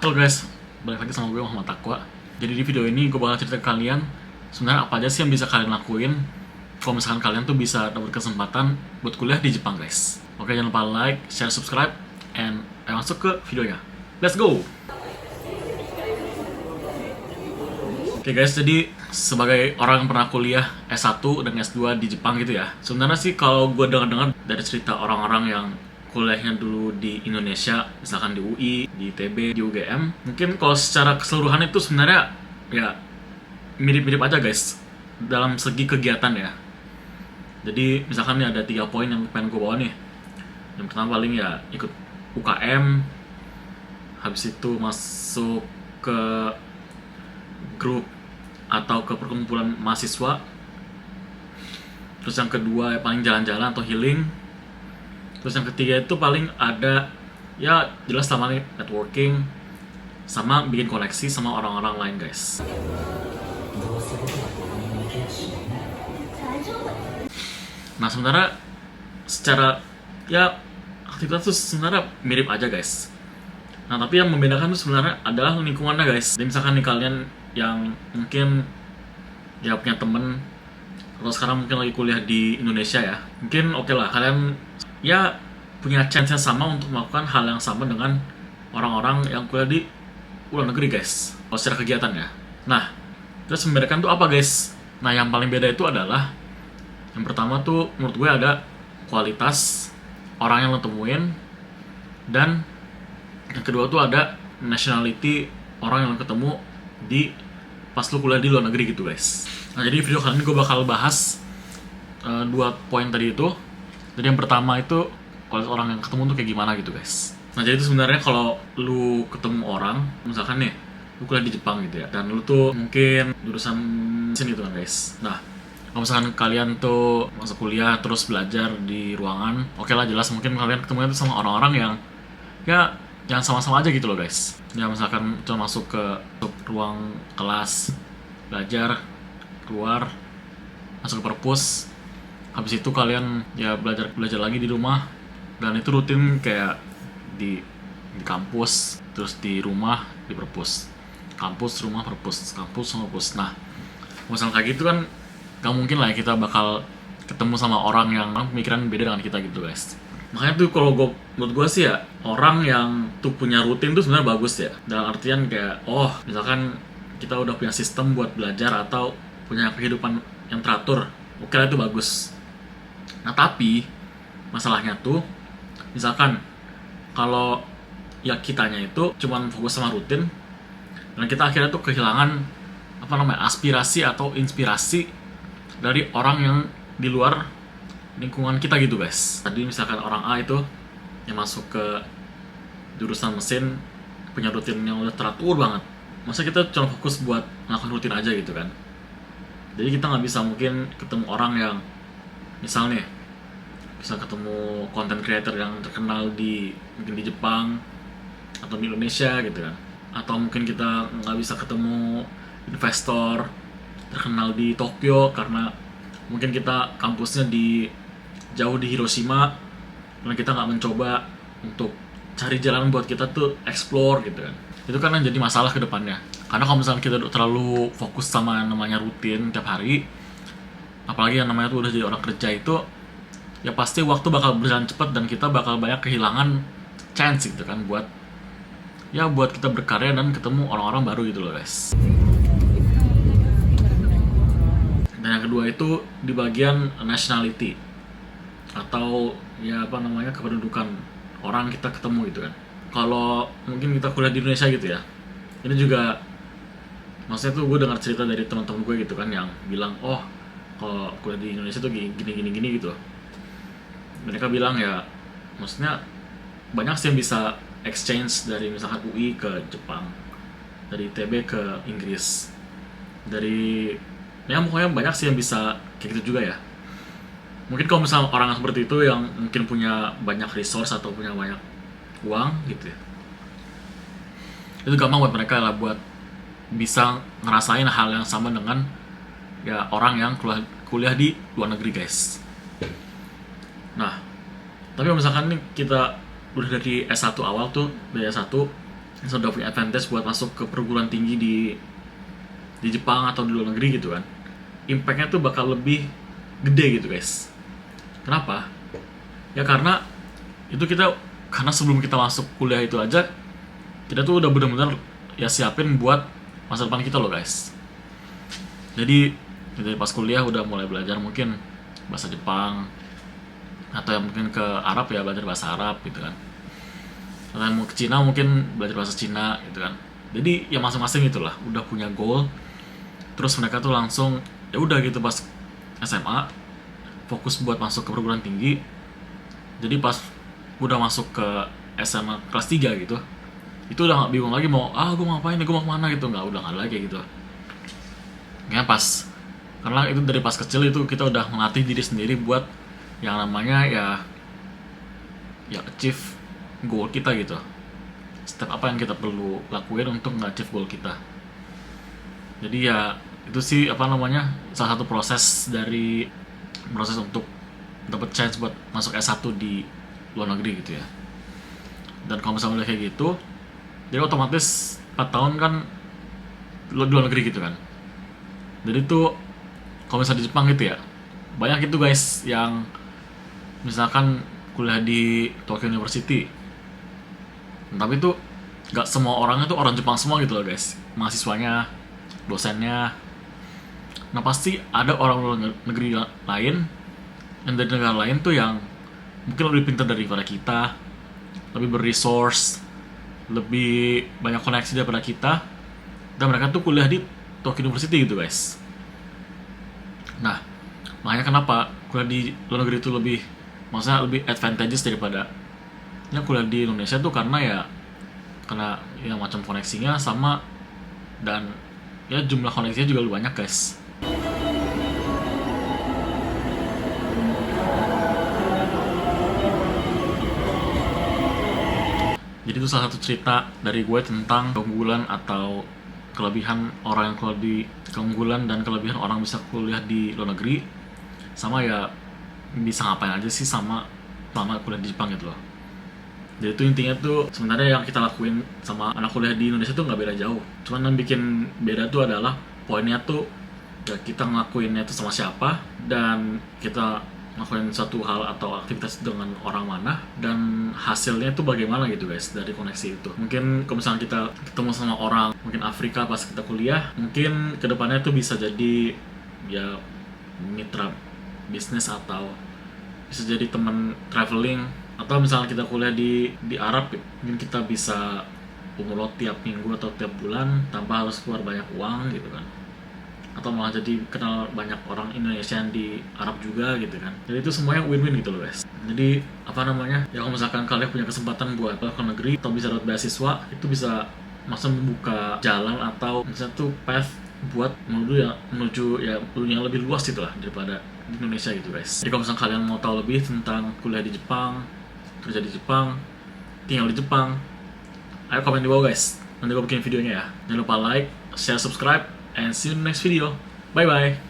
Halo guys, balik lagi sama gue Muhammad Takwa. Jadi di video ini gue bakal cerita ke kalian sebenarnya apa aja sih yang bisa kalian lakuin kalau misalkan kalian tuh bisa dapat kesempatan buat kuliah di Jepang guys. Oke, jangan lupa like, share, subscribe, and ayo masuk ke videonya. Let's go! Oke guys, jadi sebagai orang yang pernah kuliah S1 dan S2 di Jepang gitu ya, sebenarnya sih kalau gue dengar-dengar dari cerita orang-orang yang kuliahnya dulu di Indonesia, misalkan di UI, di ITB, di UGM, mungkin kalau secara keseluruhan itu sebenarnya ya mirip-mirip aja guys dalam segi kegiatan ya. Jadi misalkan nih ada 3 poin yang pengen gue bawa nih. Yang pertama paling ya ikut UKM, habis itu masuk ke grup atau ke perkumpulan mahasiswa. Terus yang kedua ya paling jalan-jalan atau healing. Terus yang ketiga itu paling ada ya jelas sama networking sama bikin koneksi sama orang-orang lain guys. Nah sebenarnya secara ya aktivitas tuh sebenarnya mirip aja guys. Nah tapi yang membedakan tuh sebenarnya adalah lingkungannya guys. Jadi misalkan nih kalian yang mungkin ya punya temen atau sekarang mungkin lagi kuliah di Indonesia ya, mungkin oke lah kalian ya punya chance yang sama untuk melakukan hal yang sama dengan orang-orang yang kuliah di luar negeri guys, kalau secara kegiatan ya. Nah terus membedakan tuh apa guys? Nah yang paling beda itu adalah yang pertama tuh menurut gue ada kualitas orang yang lo temuin, dan yang kedua tuh ada nationality orang yang lo ketemu di pas lo kuliah di luar negeri gitu guys. Nah jadi video kali ini gue bakal bahas 2 poin tadi itu. Jadi yang pertama itu kualitas orang yang ketemu tuh kayak gimana gitu guys. Nah jadi itu sebenarnya kalau lu ketemu orang, misalkan nih lu kuliah di Jepang gitu ya, dan lu tuh mungkin jurusan mesin gitu kan guys. Nah kalau misalkan kalian tuh masuk kuliah terus belajar di ruangan, oke lah jelas mungkin kalian ketemunya tuh sama orang-orang yang ya yang sama-sama aja gitu loh guys. Ya misalkan cuma masuk ke ruang kelas belajar, keluar masuk ke perpus, habis itu kalian ya belajar lagi di rumah, dan itu rutin kayak di kampus, terus di rumah di perpus, kampus rumah perpus, kampus rumah perpus. Nah misalnya kayak gitu kan gak mungkin lah ya kita bakal ketemu sama orang yang pemikiran beda dengan kita gitu guys. Makanya tuh kalau menurut gue sih ya, orang yang tuh punya rutin tuh sebenarnya bagus ya, dalam artian kayak oh misalkan kita udah punya sistem buat belajar atau punya kehidupan yang teratur, oke lah itu bagus. Nah tapi masalahnya tuh misalkan kalau ya kitanya itu cuman fokus sama rutin, dan kita akhirnya tuh kehilangan aspirasi atau inspirasi dari orang yang di luar lingkungan kita gitu guys. Tadi misalkan orang A itu yang masuk ke jurusan mesin punya rutin yang udah teratur banget, masa kita cuma fokus buat ngelakuin rutin aja gitu kan. Jadi kita nggak bisa mungkin ketemu orang yang misalnya bisa ketemu content creator yang terkenal mungkin di Jepang atau di Indonesia gitu kan, atau mungkin kita nggak bisa ketemu investor terkenal di Tokyo karena mungkin kita kampusnya jauh di Hiroshima, dan kita nggak mencoba untuk cari jalan buat kita tuh explore gitu kan. Itu kan yang jadi masalah ke depannya. Karena kalau misalnya kita terlalu fokus sama namanya rutin tiap hari, apalagi yang namanya tuh udah jadi orang kerja itu, ya pasti waktu bakal berjalan cepat dan kita bakal banyak kehilangan chance gitu kan buat kita berkarya dan ketemu orang-orang baru gitu loh guys. Dan yang kedua itu di bagian nationality atau ya kependudukan orang kita ketemu gitu kan. Kalau mungkin kita kuliah di Indonesia gitu ya, ini juga maksudnya tuh gue dengar cerita dari teman-teman gue gitu kan yang bilang oh kalau kuliah di Indonesia tuh gini gitu. Mereka bilang ya maksudnya banyak sih yang bisa exchange dari misalkan UI ke Jepang, dari ITB ke Inggris, dari ya pokoknya banyak sih yang bisa kayak gitu juga ya. Mungkin kalau misalnya orang seperti itu yang mungkin punya banyak resource atau punya banyak uang gitu ya, itu gampang buat mereka lah buat bisa ngerasain hal yang sama dengan ya orang yang kuliah di luar negeri guys. Nah tapi misalkan nih kita udah dari S1 awal tuh, dari S1 sudah punya advantage buat masuk ke perguruan tinggi di Jepang atau di luar negeri gitu kan, impactnya tuh bakal lebih gede gitu guys. Kenapa? Ya karena itu karena sebelum kita masuk kuliah itu aja kita tuh udah benar-benar ya siapin buat masa depan kita loh guys. Jadi dari pas kuliah udah mulai belajar mungkin bahasa Jepang, atau yang mungkin ke Arab ya belajar bahasa Arab gitu kan, atau yang mau ke Cina mungkin belajar bahasa Cina gitu kan. Jadi ya masing-masing itulah udah punya goal, terus mereka tuh langsung ya udah gitu pas SMA fokus buat masuk ke perguruan tinggi. Jadi pas udah masuk ke SMA kelas 3 gitu, itu udah nggak bingung lagi mau gue mau ngapain, gue mau kemana gitu, udah nggak ada lagi gitu. Ya pas, karena itu dari pas kecil itu kita udah melatih diri sendiri buat yang namanya ya achieve goal kita gitu. Step apa yang kita perlu lakuin untuk nge-achieve goal kita. Jadi ya itu sih apa namanya salah satu proses untuk dapat chance buat masuk S1 di luar negeri gitu ya. Dan kalau misalnya udah kayak gitu, jadi otomatis 4 tahun kan di luar negeri gitu kan. Jadi tuh kalau misalnya di Jepang gitu ya, banyak itu guys yang misalkan kuliah di Tokyo University, tapi tuh nggak semua orangnya tuh orang Jepang semua gitu loh guys, mahasiswanya, dosennya. Nah pasti ada orang luar negeri lain yang dari negara lain tuh yang mungkin lebih pintar daripada kita, lebih berresource, lebih banyak koneksi daripada kita, dan mereka tuh kuliah di Tokyo University gitu guys. Nah makanya kenapa kuliah di luar negeri itu maksudnya lebih advantageous daripada yang kuliah di Indonesia tuh, karena ya macam koneksinya sama, dan ya jumlah koneksinya juga lebih banyak guys. Jadi itu salah satu cerita dari gue tentang keunggulan atau kelebihan orang yang keunggulan dan kelebihan orang bisa kuliah di luar negeri, sama ya bisa ngapain aja sih sama selama kuliah di Jepang gitu loh. Jadi itu intinya tuh sebenarnya yang kita lakuin sama anak kuliah di Indonesia tuh nggak beda jauh. Cuman yang bikin beda tuh adalah poinnya tuh ya kita ngelakuinnya itu sama siapa, dan kita ngelakuin suatu hal atau aktivitas dengan orang mana, dan hasilnya tuh bagaimana gitu guys dari koneksi itu. Mungkin kalau misalnya kita ketemu sama orang mungkin Afrika pas kita kuliah, mungkin kedepannya tuh bisa jadi ya mitra bisnis atau bisa jadi teman traveling. Atau misalnya kita kuliah di Arab, mungkin kita bisa umroh tiap minggu atau tiap bulan tanpa harus keluar banyak uang gitu kan, atau malah jadi kenal banyak orang Indonesia yang di Arab juga gitu kan. Jadi itu semuanya win-win gitu loh guys. Jadi apa namanya ya, kalau misalkan kalian punya kesempatan buat ke negeri atau bisa dapat beasiswa, itu bisa langsung membuka jalan atau misalnya tuh path buat menuju yang lebih luas gitu lah daripada di Indonesia gitu guys. Jadi kalau misalkan kalian mau tahu lebih tentang kuliah di Jepang, kerja di Jepang, tinggal di Jepang, ayo komen di bawah guys, nanti gue bikin videonya ya. Jangan lupa like, share, subscribe, and see you in the next video. Bye bye.